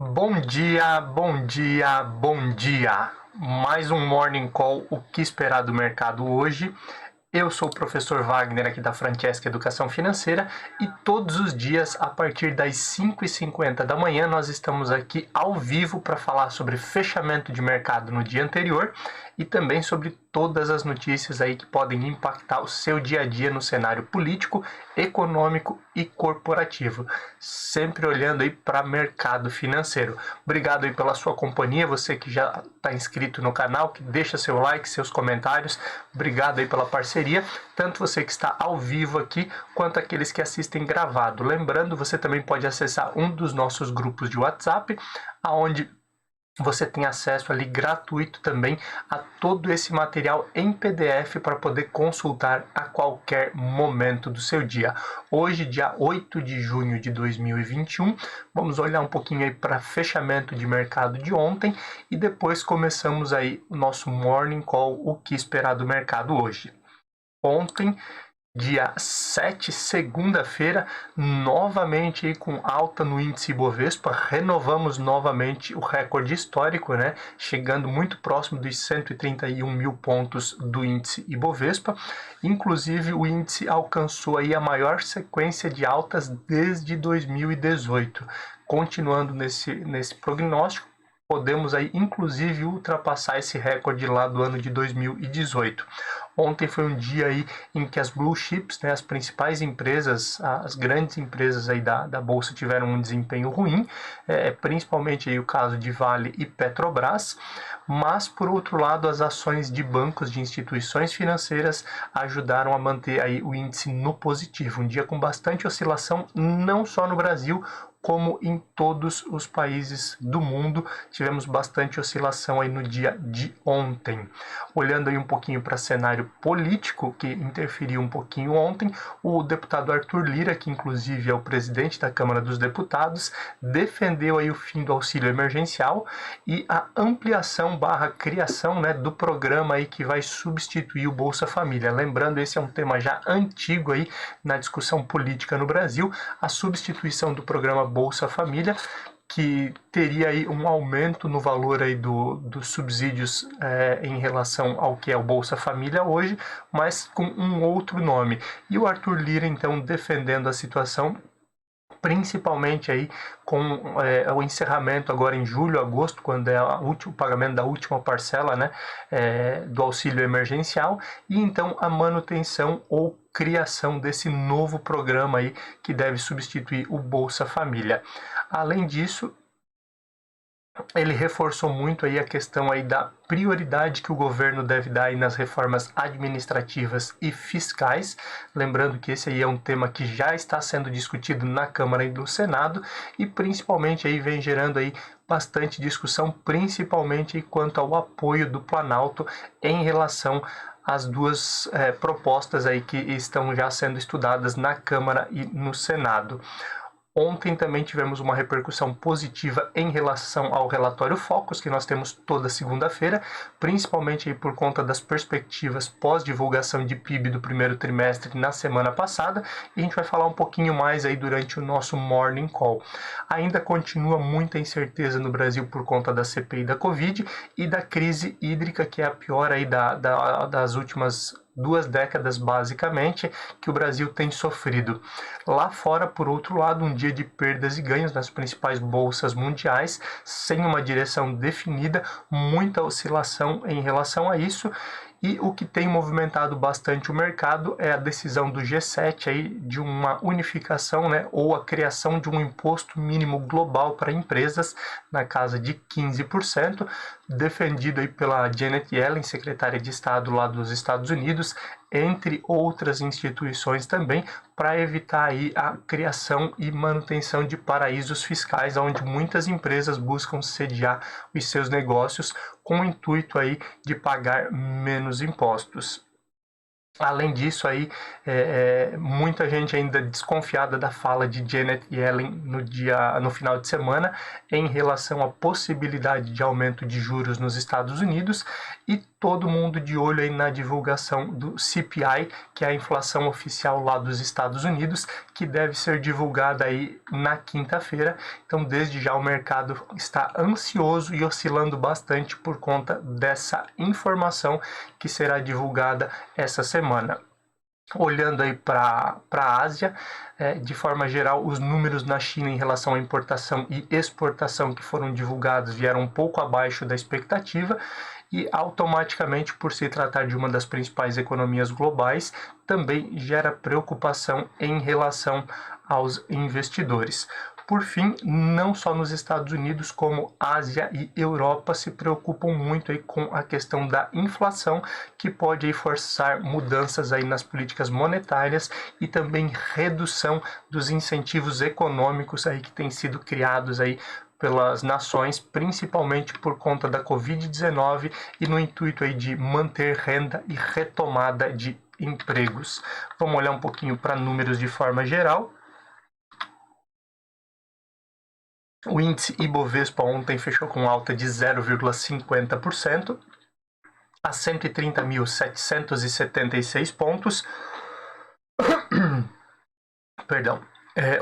Bom dia, bom dia, bom dia. Mais um Morning Call, o que esperar do mercado hoje? Eu sou o professor Wagner aqui da Francesca Educação Financeira e todos os dias, a partir das 5h50 da manhã, nós estamos aqui ao vivo para falar sobre fechamento de mercado no dia anterior e também sobre todas as notícias aí que podem impactar o seu dia a dia no cenário político, econômico e corporativo, sempre olhando aí para mercado financeiro. Obrigado aí pela sua companhia, você que já está inscrito no canal, que deixa seu like, seus comentários. Obrigado aí pela parceria, tanto você que está ao vivo aqui, quanto aqueles que assistem gravado. Lembrando, você também pode acessar um dos nossos grupos de WhatsApp, aonde você tem acesso ali gratuito também a todo esse material em PDF para poder consultar a qualquer momento do seu dia. Hoje, dia 8 de junho de 2021, vamos olhar um pouquinho aí para fechamento de mercado de ontem e depois começamos aí o nosso Morning Call, o que esperar do mercado hoje. Ontem, dia 7, segunda-feira, novamente aí com alta no índice Ibovespa, renovamos novamente o recorde histórico, né? Chegando muito próximo dos 131 mil pontos do índice Ibovespa. Inclusive, o índice alcançou aí a maior sequência de altas desde 2018. Continuando nesse prognóstico, podemos aí inclusive ultrapassar esse recorde lá do ano de 2018. Ontem foi um dia aí em que as blue chips, né, as principais empresas, as grandes empresas aí da bolsa tiveram um desempenho ruim, principalmente aí o caso de Vale e Petrobras, mas por outro lado as ações de bancos, de instituições financeiras ajudaram a manter aí o índice no positivo, um dia com bastante oscilação, não só no Brasil, como em todos os países do mundo. Tivemos bastante oscilação aí no dia de ontem. Olhando aí um pouquinho para o cenário político, que interferiu um pouquinho ontem, o deputado Arthur Lira, que inclusive é o presidente da Câmara dos Deputados, defendeu aí o fim do auxílio emergencial e a ampliação barra criação, né, do programa aí que vai substituir o Bolsa Família. Lembrando, esse é um tema já antigo aí na discussão política no Brasil, a substituição do programa Bolsa Família, que teria aí um aumento no valor aí dos subsídios em relação ao que é o Bolsa Família hoje, mas com um outro nome. E o Arthur Lira, então, defendendo a situação, principalmente aí com o encerramento agora em julho, agosto, quando é o pagamento da última parcela, né, do auxílio emergencial, e então a manutenção ou criação desse novo programa aí que deve substituir o Bolsa Família. Além disso, ele reforçou muito aí a questão aí da prioridade que o governo deve dar aí nas reformas administrativas e fiscais, lembrando que esse aí é um tema que já está sendo discutido na Câmara e no Senado e principalmente aí vem gerando aí bastante discussão, principalmente aí quanto ao apoio do Planalto em relação às duas propostas aí que estão já sendo estudadas na Câmara e no Senado. Ontem também tivemos uma repercussão positiva em relação ao relatório Focus, que nós temos toda segunda-feira, principalmente aí por conta das perspectivas pós-divulgação de PIB do primeiro trimestre na semana passada, e a gente vai falar um pouquinho mais aí durante o nosso Morning Call. Ainda continua muita incerteza no Brasil por conta da CPI da Covid e da crise hídrica, que é a pior aí das últimas 2 décadas, basicamente, que o Brasil tem sofrido. Lá fora, por outro lado, um dia de perdas e ganhos nas principais bolsas mundiais, sem uma direção definida, muita oscilação em relação a isso. E o que tem movimentado bastante o mercado é a decisão do G7 aí de uma unificação, né, ou a criação de um imposto mínimo global para empresas na casa de 15%, defendido aí pela Janet Yellen, secretária de Estado lá dos Estados Unidos, entre outras instituições também, para evitar aí a criação e manutenção de paraísos fiscais, onde muitas empresas buscam sediar os seus negócios com o intuito aí de pagar menos impostos. Além disso, aí, muita gente ainda desconfiada da fala de Janet Yellen no final de semana em relação à possibilidade de aumento de juros nos Estados Unidos, e todo mundo de olho aí na divulgação do CPI, que é a inflação oficial lá dos Estados Unidos, que deve ser divulgada aí na quinta-feira. Então, desde já o mercado está ansioso e oscilando bastante por conta dessa informação que será divulgada essa semana. Olhando aí para a Ásia, de forma geral, os números na China em relação à importação e exportação que foram divulgados vieram um pouco abaixo da expectativa, e automaticamente, por se tratar de uma das principais economias globais, também gera preocupação em relação aos investidores. Por fim, não só nos Estados Unidos, como Ásia e Europa se preocupam muito aí com a questão da inflação, que pode aí forçar mudanças aí nas políticas monetárias e também redução dos incentivos econômicos aí que têm sido criados aí pelas nações, principalmente por conta da Covid-19 e no intuito aí de manter renda e retomada de empregos. Vamos olhar um pouquinho para números de forma geral. O índice Ibovespa ontem fechou com alta de 0,50% a 130.776 pontos. Perdão.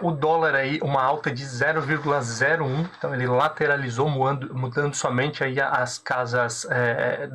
O dólar aí, uma alta de 0,01, então ele lateralizou, mudando somente aí as casas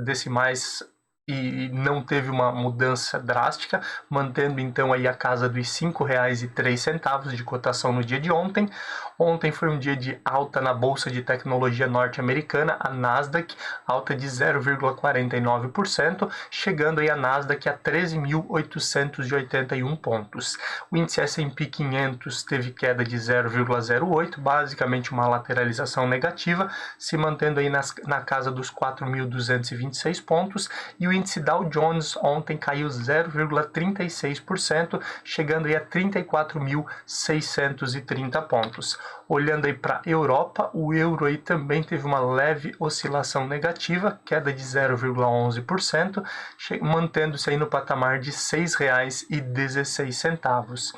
decimais e não teve uma mudança drástica, mantendo então aí a casa dos R$ 5,03 de cotação no dia de ontem. Ontem foi um dia de alta na Bolsa de Tecnologia norte-americana, a Nasdaq, alta de 0,49%, chegando aí a Nasdaq a 13.881 pontos. O índice S&P 500 teve queda de 0,08%, basicamente uma lateralização negativa, se mantendo aí na casa dos 4.226 pontos, e o índice Dow Jones ontem caiu 0,36%, chegando aí a 34.630 pontos. Olhando aí para a Europa, o euro aí também teve uma leve oscilação negativa, queda de 0,11%, mantendo-se aí no patamar de R$ 6,16.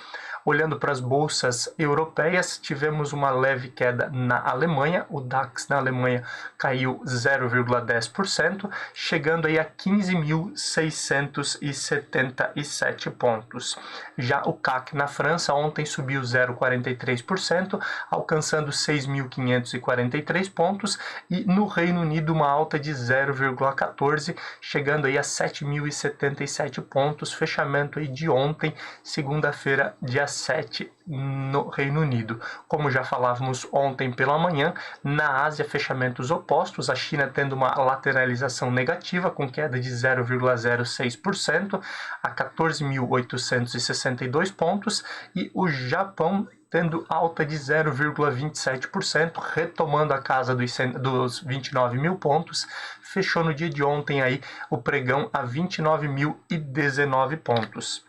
Olhando para as bolsas europeias, tivemos uma leve queda na Alemanha, o DAX na Alemanha caiu 0,10%, chegando aí a 15.677 pontos. Já o CAC na França ontem subiu 0,43%, alcançando 6.543 pontos, e no Reino Unido uma alta de 0,14%, chegando aí a 7.077 pontos, fechamento aí de ontem, segunda-feira, dia 7, no Reino Unido. Como já falávamos ontem pela manhã, na Ásia, fechamentos opostos, a China tendo uma lateralização negativa, com queda de 0,06% a 14.862 pontos, e o Japão tendo alta de 0,27%, retomando a casa dos 29 mil pontos, fechou no dia de ontem aí o pregão a 29.019 pontos.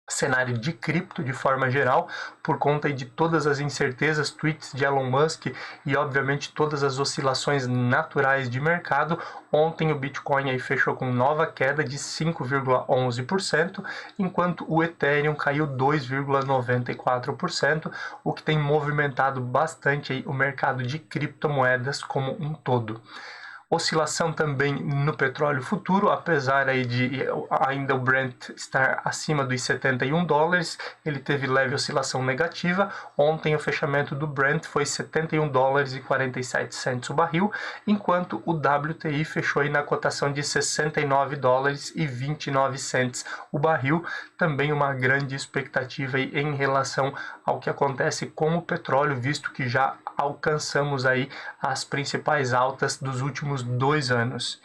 Cenário de cripto de forma geral, por conta de todas as incertezas, tweets de Elon Musk e obviamente todas as oscilações naturais de mercado. Ontem o Bitcoin aí fechou com nova queda de 5,11%, enquanto o Ethereum caiu 2,94%, o que tem movimentado bastante aí o mercado de criptomoedas como um todo. Oscilação também no petróleo futuro, apesar aí de ainda o Brent estar acima dos $71, ele teve leve oscilação negativa. Ontem o fechamento do Brent foi $71,47 o barril, enquanto o WTI fechou aí na cotação de $69,29 o barril. Também uma grande expectativa aí em relação ao que acontece com o petróleo, visto que já alcançamos aí as principais altas dos últimos 2 anos.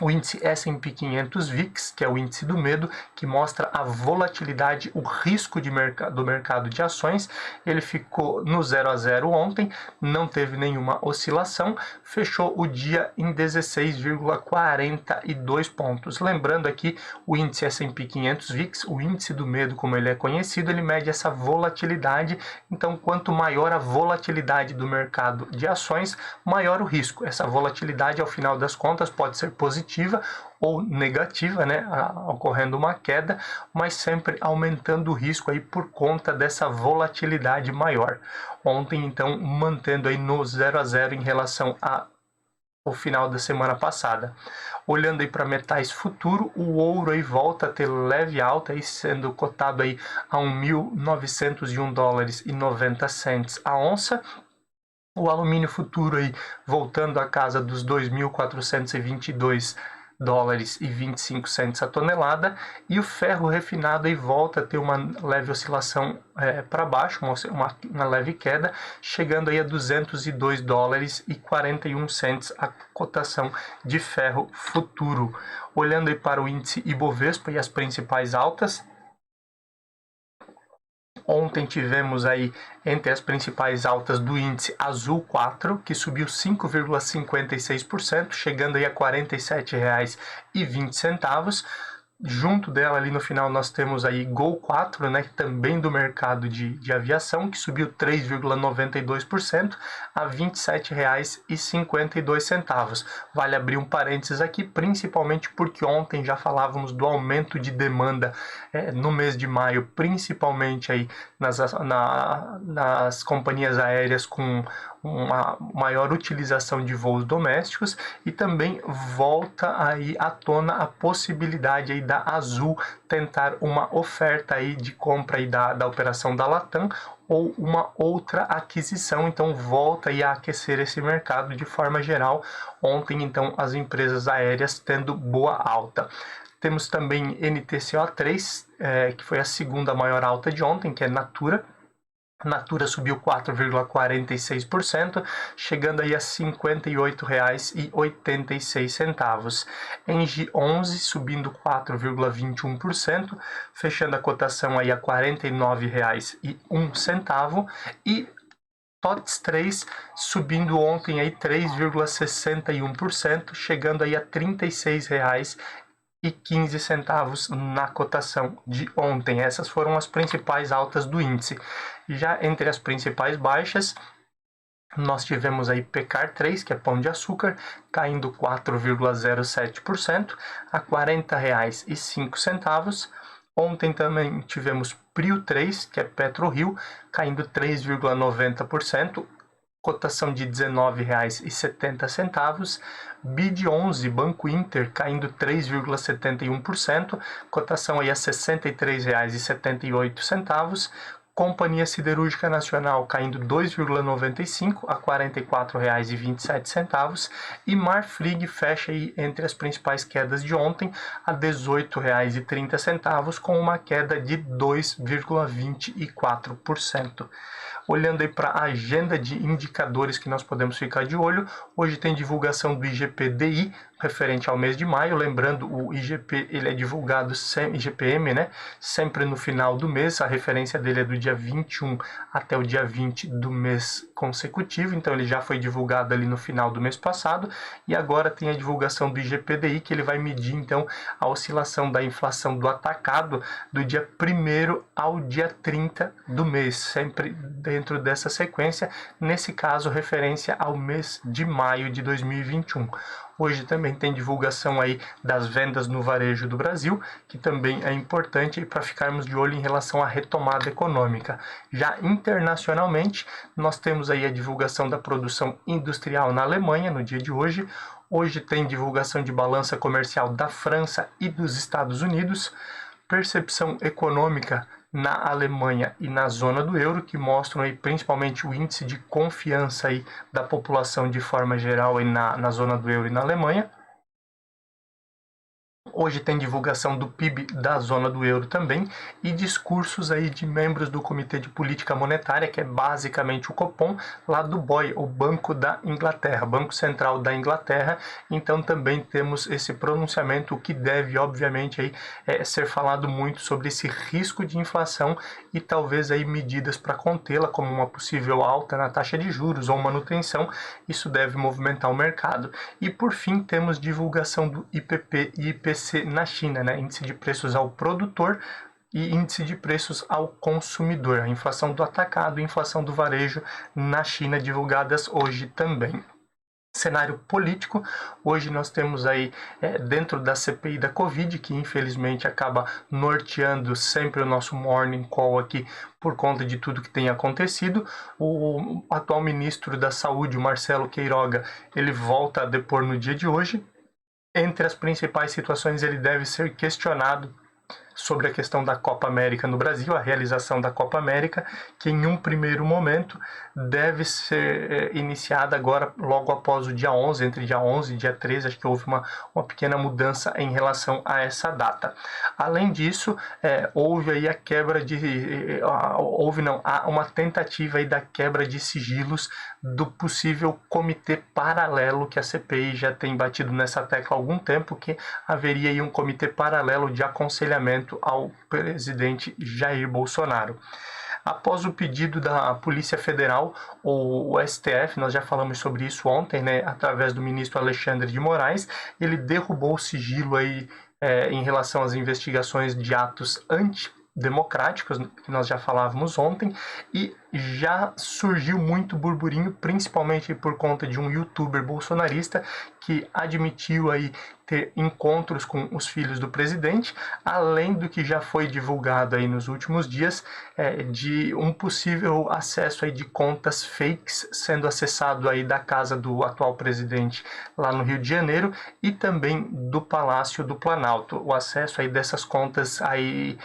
O índice S&P 500 VIX, que é o índice do medo, que mostra a volatilidade, o risco do mercado de ações, ele ficou no 0 a 0 ontem, não teve nenhuma oscilação, fechou o dia em 16,42 pontos. Lembrando aqui, o índice S&P 500 VIX, o índice do medo, como ele é conhecido, ele mede essa volatilidade. Então, quanto maior a volatilidade do mercado de ações, maior o risco. Essa volatilidade, ao final das contas, pode ser positiva positiva ou negativa, né, ocorrendo uma queda, mas sempre aumentando o risco aí por conta dessa volatilidade maior. Ontem, então, mantendo aí no 0 a 0 em relação ao final da semana passada. Olhando aí para metais futuro, o ouro aí volta a ter leve alta, aí sendo cotado aí a $1.901,90 a onça. O alumínio futuro aí voltando à casa dos $2.422,25 a tonelada, e o ferro refinado aí volta a ter uma leve oscilação para baixo, uma leve queda, chegando aí a $202,41 a cotação de ferro futuro. Olhando aí para o índice Ibovespa e as principais altas, ontem tivemos aí entre as principais altas do índice Azul 4, que subiu 5,56%, chegando aí a R$ 47,20. Junto dela ali no final nós temos aí Gol 4, né, também do mercado de aviação, que subiu 3,92% a R$ 27,52. Vale abrir um parênteses aqui, principalmente porque ontem já falávamos do aumento de demanda no mês de maio, principalmente aí nas companhias aéreas com uma maior utilização de voos domésticos, e também volta aí à tona a possibilidade aí da Azul tentar uma oferta aí de compra aí da operação da Latam ou uma outra aquisição, então volta aí a aquecer esse mercado de forma geral. Ontem, então, as empresas aéreas tendo boa alta. Temos também NTCO3, que foi a segunda maior alta de ontem, que é Natura. Natura subiu 4,46%, chegando aí a R$ 58,86. Engie 11 subindo 4,21%, fechando a cotação aí a R$ 49,01. E TOTS 3 subindo ontem aí 3,61%, chegando aí a R$ 36,15 na cotação de ontem. Essas foram as principais altas do índice. Já entre as principais baixas, nós tivemos aí Pecar 3, que é pão de açúcar, caindo 4,07% a R$ 40,05. Ontem também tivemos Prio 3, que é PetroRio, caindo 3,90%, cotação de R$ 19,70. BID 11, Banco Inter, caindo 3,71%, cotação aí a R$ 63,78. Companhia Siderúrgica Nacional caindo 2,95% a R$ 44,27. E Marfrig fecha aí entre as principais quedas de ontem a R$ 18,30, com uma queda de 2,24%. Olhando aí para a agenda de indicadores que nós podemos ficar de olho, hoje tem divulgação do IGP-DI, referente ao mês de maio. Lembrando, o IGP ele é divulgado, IGPM, né, sempre no final do mês. A referência dele é do dia 21 até o dia 20 do mês consecutivo, então ele já foi divulgado ali no final do mês passado, e agora tem a divulgação do IGP-DI, que ele vai medir então a oscilação da inflação do atacado do dia 1º ao dia 30 do mês, sempre dentro dessa sequência, nesse caso referência ao mês de maio de 2021. Hoje também tem divulgação aí das vendas no varejo do Brasil, que também é importante para ficarmos de olho em relação à retomada econômica. Já internacionalmente, nós temos aí a divulgação da produção industrial na Alemanha no dia de hoje. Hoje tem divulgação de balança comercial da França e dos Estados Unidos, percepção econômica na Alemanha e na zona do euro, que mostram aí principalmente o índice de confiança aí da população de forma geral aí na zona do euro e na Alemanha. Hoje tem divulgação do PIB da zona do euro também, e discursos aí de membros do Comitê de Política Monetária, que é basicamente o Copom, lá do BOE, o Banco da Inglaterra, Banco Central da Inglaterra. Então também temos esse pronunciamento, que deve obviamente aí ser falado muito sobre esse risco de inflação e talvez aí medidas para contê-la, como uma possível alta na taxa de juros ou manutenção. Isso deve movimentar o mercado. E por fim temos divulgação do IPP e IPC na China, né? Índice de preços ao produtor e índice de preços ao consumidor, a inflação do atacado e inflação do varejo na China, divulgadas hoje também. cenário político. Hoje nós temos aí dentro da CPI da Covid, que infelizmente acaba norteando sempre o nosso morning call aqui por conta de tudo que tem acontecido. O atual ministro da Saúde, o Marcelo Queiroga, ele volta a depor no dia de hoje. Entre as principais situações, ele deve ser questionado sobre a questão da Copa América no Brasil, a realização da Copa América, que em um primeiro momento deve ser iniciada agora logo após o dia 11, entre dia 11 e dia 13, acho que houve uma pequena mudança em relação a essa data. Além disso, houve aí a quebra de... há uma tentativa aí da quebra de sigilos do possível comitê paralelo, que a CPI já tem batido nessa tecla há algum tempo, que haveria aí um comitê paralelo de aconselhamento ao presidente Jair Bolsonaro. Após o pedido da Polícia Federal, o STF, nós já falamos sobre isso ontem, né, através do ministro Alexandre de Moraes, ele derrubou o sigilo aí, em relação às investigações de atos antidemocráticos, que nós já falávamos ontem, e já surgiu muito burburinho, principalmente por conta de um youtuber bolsonarista que admitiu aí ter encontros com os filhos do presidente, além do que já foi divulgado aí nos últimos dias, de um possível acesso aí de contas fakes sendo acessado aí da casa do atual presidente lá no Rio de Janeiro e também do Palácio do Planalto. O acesso aí dessas contas aí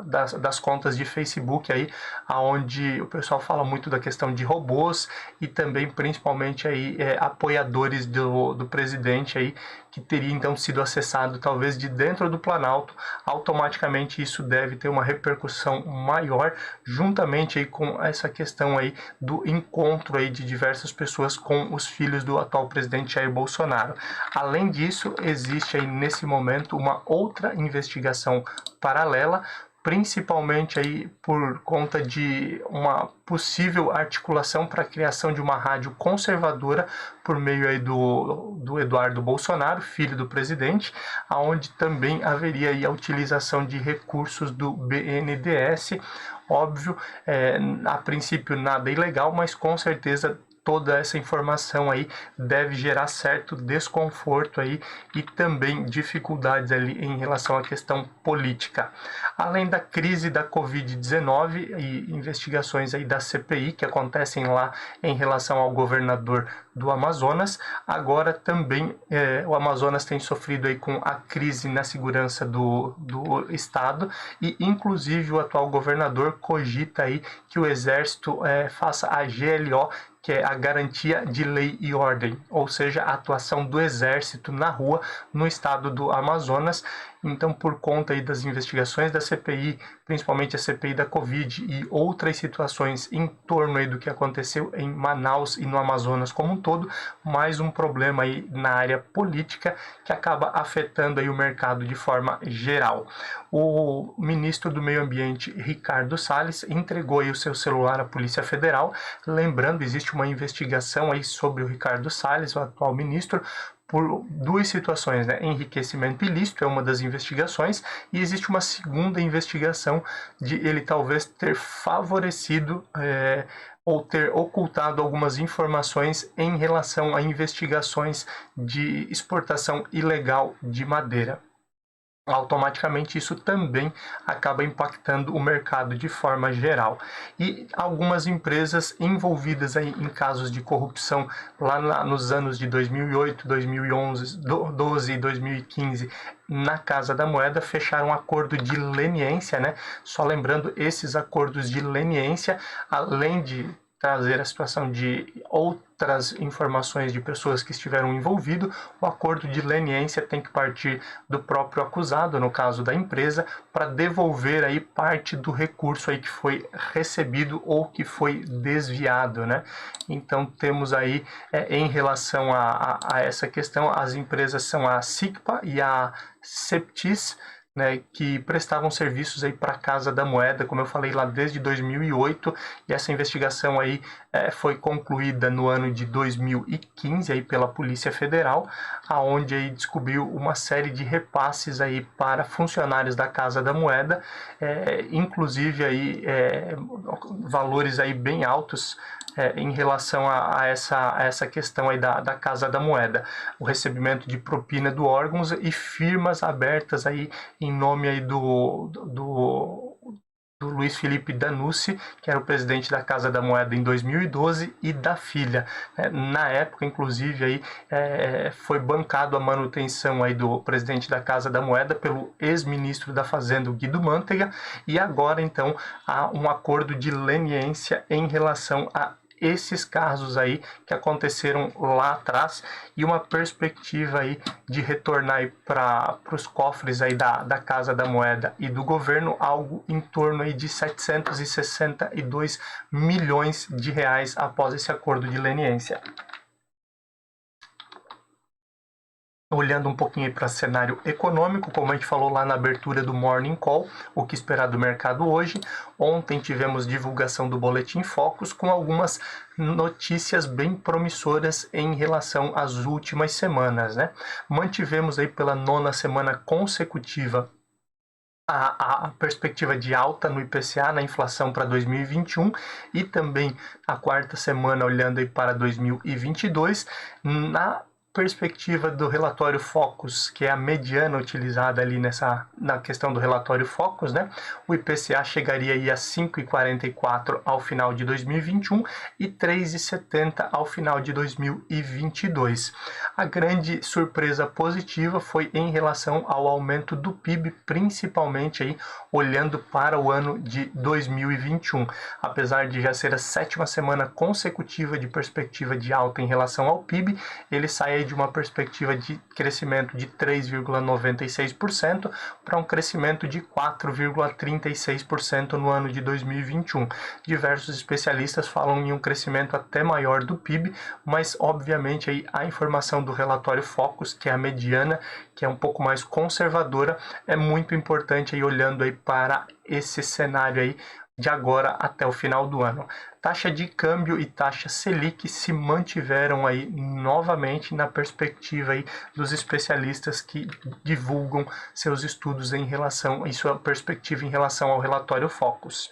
das contas de Facebook aí, onde o pessoal fala muito da questão de robôs e também principalmente aí apoiadores do presidente aí, que teria então sido acessado talvez de dentro do Planalto. Automaticamente isso deve ter uma repercussão maior, juntamente aí com essa questão aí do encontro aí de diversas pessoas com os filhos do atual presidente Jair Bolsonaro. Além disso, existe aí nesse momento uma outra investigação paralela, principalmente aí por conta de uma possível articulação para a criação de uma rádio conservadora por meio aí do Eduardo Bolsonaro, filho do presidente, aonde também haveria aí a utilização de recursos do BNDES. Óbvio, a princípio nada ilegal, mas com certeza toda essa informação aí deve gerar certo desconforto aí e também dificuldades ali em relação à questão política. Além da crise da Covid-19 e investigações aí da CPI que acontecem lá em relação ao governador do Amazonas, agora também o Amazonas tem sofrido aí com a crise na segurança do estado e inclusive o atual governador cogita aí que o exército faça a GLO, que é a garantia de lei e ordem, ou seja, a atuação do exército na rua no estado do Amazonas. Então, por conta aí das investigações da CPI, principalmente a CPI da Covid e outras situações em torno aí do que aconteceu em Manaus e no Amazonas como um todo, mais um problema aí na área política que acaba afetando aí o mercado de forma geral. O ministro do Meio Ambiente, Ricardo Salles, entregou aí o seu celular à Polícia Federal. Lembrando, existe uma investigação aí sobre o Ricardo Salles, o atual ministro, por duas situações, né? Enriquecimento ilícito é uma das investigações e existe uma segunda investigação de ele talvez ter favorecido ou ter ocultado algumas informações em relação a investigações de exportação ilegal de madeira. Automaticamente isso também acaba impactando o mercado de forma geral. E algumas empresas envolvidas aí em casos de corrupção lá nos anos de 2008, 2011, 12 e 2015 na Casa da Moeda fecharam um acordo de leniência, né? Só lembrando, esses acordos de leniência, além de trazer a situação de outras informações de pessoas que estiveram envolvidas, o acordo de leniência tem que partir do próprio acusado, no caso da empresa, para devolver aí parte do recurso aí que foi recebido ou que foi desviado, né? Então temos aí, em relação a essa questão, as empresas são a SICPA e a Septis. né, que prestavam serviços aí para a Casa da Moeda, como eu falei lá desde 2008, e essa investigação aí foi concluída no ano de 2015 aí pela Polícia Federal, aonde aí descobriu uma série de repasses aí para funcionários da Casa da Moeda, inclusive aí valores aí bem altos em relação a essa questão aí da Casa da Moeda, o recebimento de propina do órgãos e firmas abertas aí em nome aí do Luiz Felipe Danussi, que era o presidente da Casa da Moeda em 2012, e da filha. Na época, inclusive, aí, foi bancado a manutenção aí do presidente da Casa da Moeda pelo ex-ministro da Fazenda, Guido Mantega, e agora, então, há um acordo de leniência em relação a esses casos aí que aconteceram lá atrás e uma perspectiva aí de retornar para os cofres aí da Casa da Moeda e do governo algo em torno aí de 762 milhões de reais após esse acordo de leniência. Olhando um pouquinho para o cenário econômico, como a gente falou lá na abertura do Morning Call, o que esperar do mercado hoje. Ontem tivemos divulgação do Boletim Focus com algumas notícias bem promissoras em relação às últimas semanas, né? Mantivemos aí pela 9ª semana consecutiva a perspectiva de alta no IPCA, na inflação para 2021 e também a 4ª semana olhando aí para 2022, na perspectiva do relatório Focus, que é a mediana utilizada ali na questão do relatório Focus, né? O IPCA chegaria aí a 5,44 ao final de 2021 e 3,70 ao final de 2022. A grande surpresa positiva foi em relação ao aumento do PIB, principalmente aí olhando para o ano de 2021. Apesar de já ser a 7ª semana consecutiva de perspectiva de alta em relação ao PIB, ele sai de uma perspectiva de crescimento de 3,96% para um crescimento de 4,36% no ano de 2021. Diversos especialistas falam em um crescimento até maior do PIB, mas obviamente aí a informação do relatório Focus, que é a mediana, que é um pouco mais conservadora, é muito importante aí olhando aí para esse cenário aí de agora até o final do ano. Taxa de câmbio e taxa Selic se mantiveram aí novamente na perspectiva aí dos especialistas que divulgam seus estudos e sua perspectiva em relação ao relatório Focus.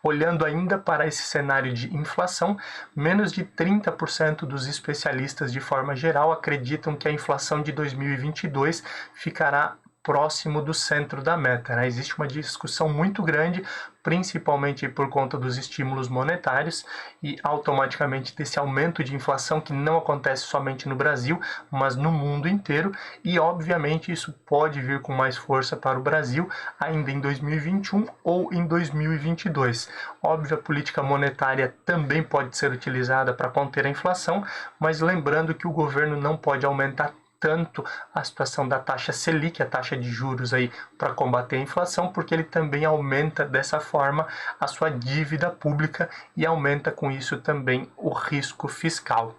Olhando ainda para esse cenário de inflação, menos de 30% dos especialistas de forma geral acreditam que a inflação de 2022 ficará próximo do centro da meta, né? Existe uma discussão muito grande, principalmente por conta dos estímulos monetários e automaticamente desse aumento de inflação que não acontece somente no Brasil, mas no mundo inteiro, e obviamente isso pode vir com mais força para o Brasil ainda em 2021 ou em 2022. Óbvio, a política monetária também pode ser utilizada para conter a inflação, mas lembrando que o governo não pode aumentar tanto a situação da taxa Selic, a taxa de juros aí para combater a inflação, porque ele também aumenta dessa forma a sua dívida pública e aumenta com isso também o risco fiscal.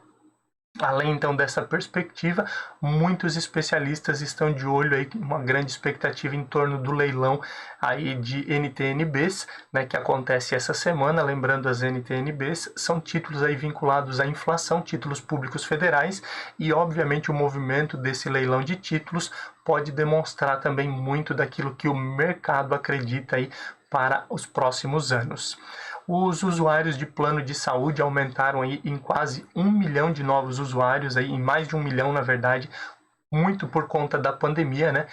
Além então dessa perspectiva, muitos especialistas estão de olho aí, uma grande expectativa em torno do leilão aí de NTN-Bs, né, que acontece essa semana. Lembrando, as NTN-Bs são títulos aí vinculados à inflação, títulos públicos federais, e obviamente o movimento desse leilão de títulos pode demonstrar também muito daquilo que o mercado acredita aí para os próximos anos. Os usuários de plano de saúde aumentaram aí em quase 1 milhão de novos usuários, aí, em mais de 1 milhão, na verdade, muito por conta da pandemia, né,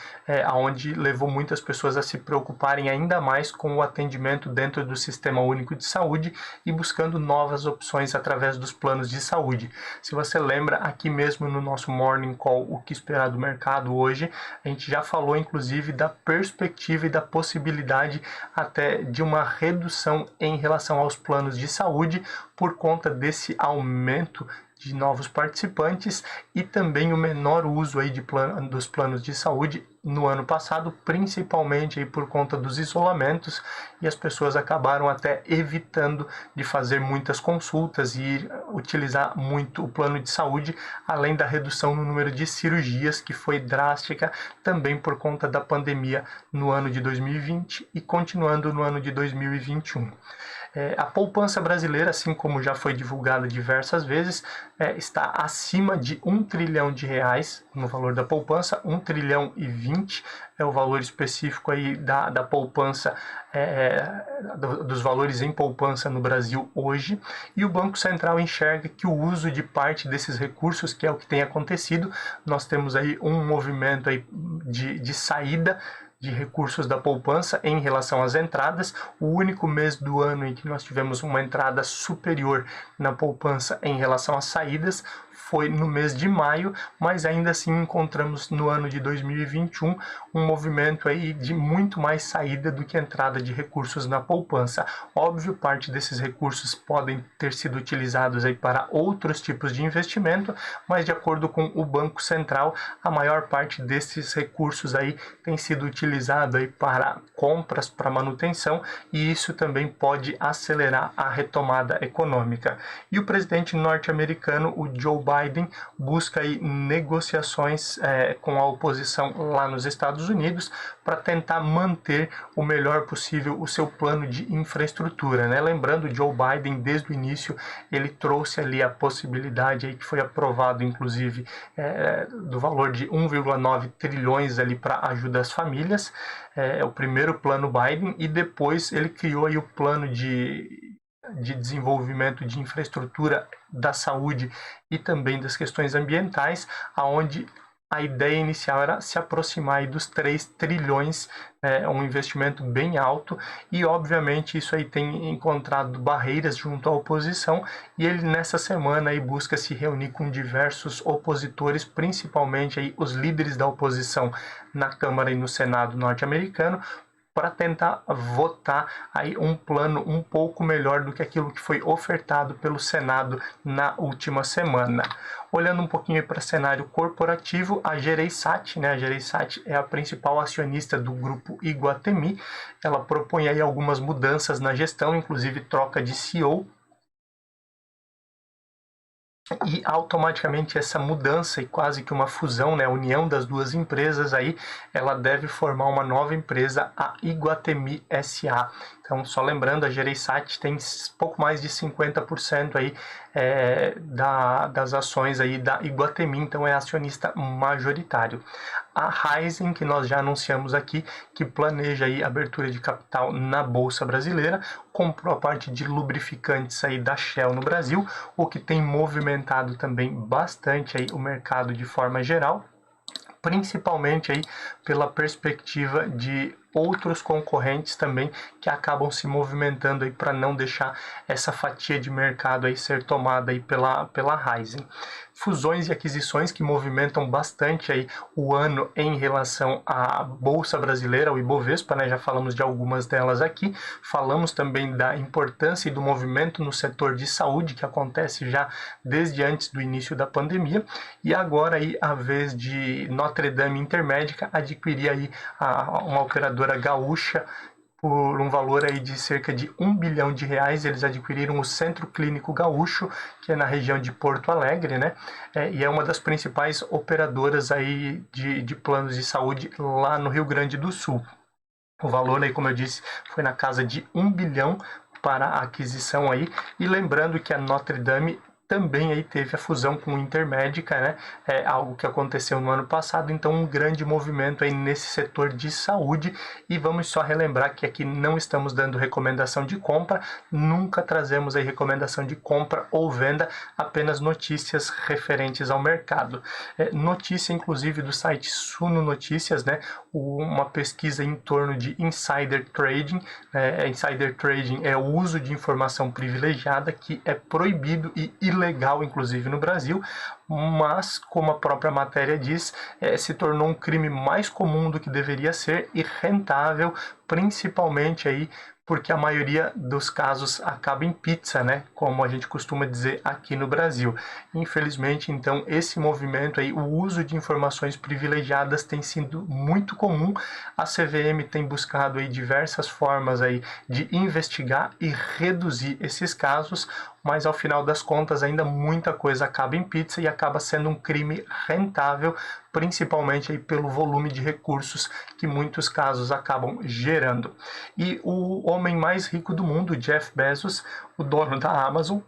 onde levou muitas pessoas a se preocuparem ainda mais com o atendimento dentro do Sistema Único de Saúde e buscando novas opções através dos planos de saúde. Se você lembra, aqui mesmo no nosso Morning Call, o que esperar do mercado hoje, a gente já falou inclusive da perspectiva e da possibilidade até de uma redução em relação aos planos de saúde por conta desse aumento de novos participantes e também o menor uso aí dos planos de saúde no ano passado, principalmente aí por conta dos isolamentos, e as pessoas acabaram até evitando de fazer muitas consultas e ir utilizar muito o plano de saúde, além da redução no número de cirurgias, que foi drástica também por conta da pandemia no ano de 2020 e continuando no ano de 2021. A poupança brasileira, assim como já foi divulgada diversas vezes, está acima de R$1 trilhão no valor da poupança. 1 trilhão e 20 é o valor específico aí da poupança, dos valores em poupança no Brasil hoje, e o Banco Central enxerga que o uso de parte desses recursos, que é o que tem acontecido, nós temos aí um movimento aí de saída de recursos da poupança em relação às entradas. O único mês do ano em que nós tivemos uma entrada superior na poupança em relação às saídas foi no mês de maio, mas ainda assim encontramos no ano de 2021 um movimento aí de muito mais saída do que entrada de recursos na poupança. Óbvio, parte desses recursos podem ter sido utilizados aí para outros tipos de investimento, mas de acordo com o Banco Central, a maior parte desses recursos aí tem sido utilizado aí para compras, para manutenção, e isso também pode acelerar a retomada econômica. E o presidente norte-americano, o Joe Biden, busca aí negociações com a oposição lá nos Estados Unidos para tentar manter o melhor possível o seu plano de infraestrutura, né? Lembrando, Joe Biden, desde o início, ele trouxe ali a possibilidade aí que foi aprovado, inclusive, do valor de 1,9 trilhões ali para ajuda às famílias, o primeiro plano Biden, e depois ele criou aí o plano de desenvolvimento de infraestrutura da saúde e também das questões ambientais, aonde a ideia inicial era se aproximar aí dos 3 trilhões, um investimento bem alto, e obviamente isso aí tem encontrado barreiras junto à oposição, e ele nessa semana aí busca se reunir com diversos opositores, principalmente aí os líderes da oposição na Câmara e no Senado norte-americano, para tentar votar aí um plano um pouco melhor do que aquilo que foi ofertado pelo Senado na última semana. Olhando um pouquinho para o cenário corporativo, a Jereissati, né? A Jereissati é a principal acionista do grupo Iguatemi. Ela propõe aí algumas mudanças na gestão, inclusive troca de CEO. E automaticamente essa mudança e quase que uma fusão, né, a união das duas empresas aí, ela deve formar uma nova empresa, a Iguatemi SA. Então, só lembrando, a Jereissati tem pouco mais de 50% aí, das ações aí da Iguatemi, então é acionista majoritário. A Raízen, que nós já anunciamos aqui, que planeja aí abertura de capital na Bolsa Brasileira, comprou a parte de lubrificantes aí da Shell no Brasil, o que tem movimentado também bastante aí o mercado de forma geral, principalmente aí pela perspectiva de outros concorrentes também que acabam se movimentando aí para não deixar essa fatia de mercado aí ser tomada aí pela Raízen. Fusões e aquisições que movimentam bastante aí o ano em relação à Bolsa Brasileira, o Ibovespa, né? Já falamos de algumas delas aqui. Falamos também da importância e do movimento no setor de saúde, que acontece já desde antes do início da pandemia. E agora aí a vez de Notre Dame Intermédica adquirir aí uma operadora gaúcha por um valor aí de cerca de R$1 bilhão. Eles adquiriram o Centro Clínico Gaúcho, que é na região de Porto Alegre, né? E é uma das principais operadoras aí de planos de saúde lá no Rio Grande do Sul. O valor aí, como eu disse, foi na casa de R$1 bilhão para a aquisição aí. E lembrando que a Notre Dame também aí teve a fusão com o Intermédica, né? Algo que aconteceu no ano passado, então um grande movimento aí nesse setor de saúde. E vamos só relembrar que aqui não estamos dando recomendação de compra, nunca trazemos aí recomendação de compra ou venda, apenas notícias referentes ao mercado. Notícia inclusive do site Suno Notícias, né? Uma pesquisa em torno de insider trading. Insider trading é o uso de informação privilegiada que é proibido e ilegal, inclusive no Brasil, mas, como a própria matéria diz, se tornou um crime mais comum do que deveria ser e rentável, principalmente aí porque a maioria dos casos acaba em pizza, né? Como a gente costuma dizer aqui no Brasil. Infelizmente, então, esse movimento aí, o uso de informações privilegiadas tem sido muito comum. A CVM tem buscado aí diversas formas aí de investigar e reduzir esses casos. mas ao final das contas ainda muita coisa acaba em pizza e acaba sendo um crime rentável, principalmente aí pelo volume de recursos que muitos casos acabam gerando. E o homem mais rico do mundo, Jeff Bezos, o dono da Amazon,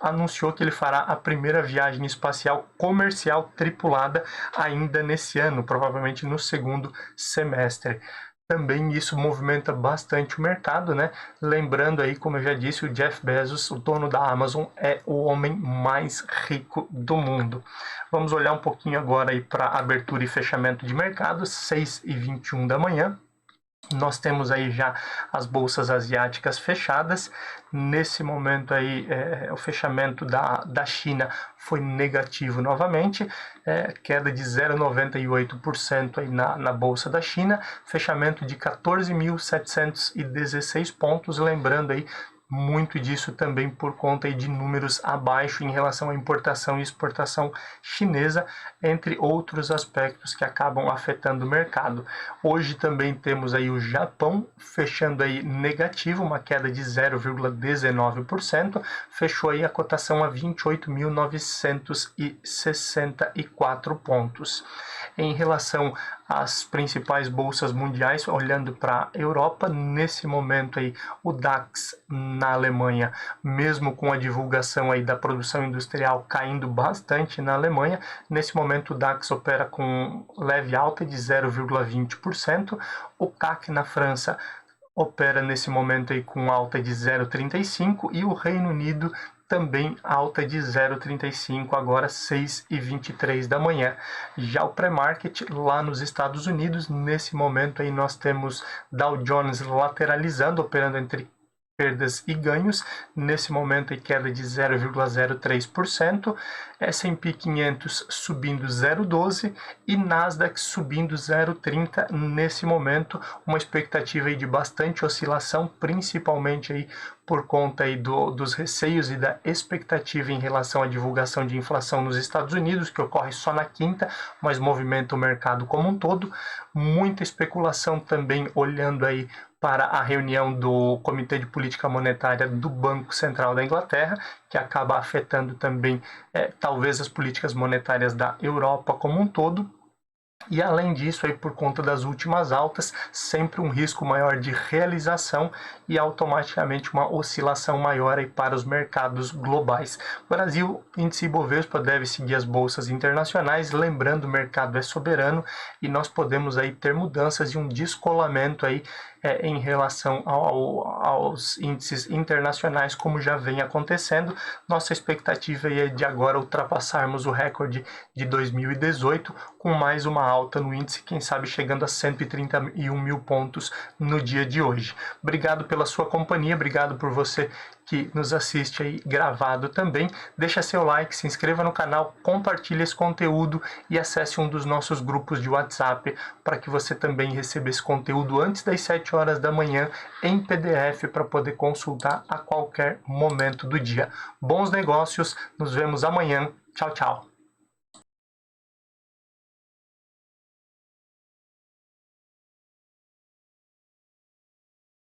anunciou que ele fará a primeira viagem espacial comercial tripulada ainda nesse ano, provavelmente no segundo semestre. Também isso movimenta bastante o mercado, né? Lembrando aí, como eu já disse, o Jeff Bezos, o dono da Amazon, é o homem mais rico do mundo. Vamos olhar um pouquinho agora aí para abertura e fechamento de mercado, 6h21 da manhã. Nós temos aí já as bolsas asiáticas fechadas. Nesse momento aí, o fechamento da China foi negativo novamente, queda de 0,98% aí na bolsa da China, fechamento de 14.716 pontos, lembrando aí, muito disso também por conta de números abaixo em relação à importação e exportação chinesa, entre outros aspectos que acabam afetando o mercado. Hoje também temos aí o Japão fechando aí negativo, uma queda de 0,19%, fechou aí a cotação a 28.964 pontos. Em relação às principais bolsas mundiais, olhando para a Europa, nesse momento aí o DAX na Alemanha, mesmo com a divulgação aí da produção industrial caindo bastante na Alemanha, nesse momento o DAX opera com leve alta de 0,20%, o CAC na França opera nesse momento aí com alta de 0,35% e o Reino Unido também alta de 0,35, agora 6h23 da manhã. Já o pré-market lá nos Estados Unidos, nesse momento aí nós temos Dow Jones lateralizando, operando entre perdas e ganhos, nesse momento em queda de 0,03%, S&P 500 subindo 0,12% e Nasdaq subindo 0,30%, nesse momento uma expectativa aí de bastante oscilação, principalmente aí por conta aí dos receios e da expectativa em relação à divulgação de inflação nos Estados Unidos, que ocorre só na quinta, mas movimenta o mercado como um todo. Muita especulação também olhando aí para a reunião do Comitê de Política Monetária do Banco Central da Inglaterra, que acaba afetando também talvez as políticas monetárias da Europa como um todo. E além disso, aí, por conta das últimas altas, sempre um risco maior de realização e automaticamente uma oscilação maior aí para os mercados globais. Brasil, índice Ibovespa deve seguir as bolsas internacionais, lembrando, o mercado é soberano e nós podemos aí ter mudanças e um descolamento aí em relação aos índices internacionais, como já vem acontecendo. Nossa expectativa é de agora ultrapassarmos o recorde de 2018 com mais uma alta no índice, quem sabe chegando a 131 mil pontos no dia de hoje. Obrigado pela sua companhia, obrigado por você que nos assiste aí gravado também. Deixa seu like, se inscreva no canal, compartilhe esse conteúdo e acesse um dos nossos grupos de WhatsApp para que você também receba esse conteúdo antes das 7 horas da manhã em PDF para poder consultar a qualquer momento do dia. Bons negócios, nos vemos amanhã. Tchau, tchau.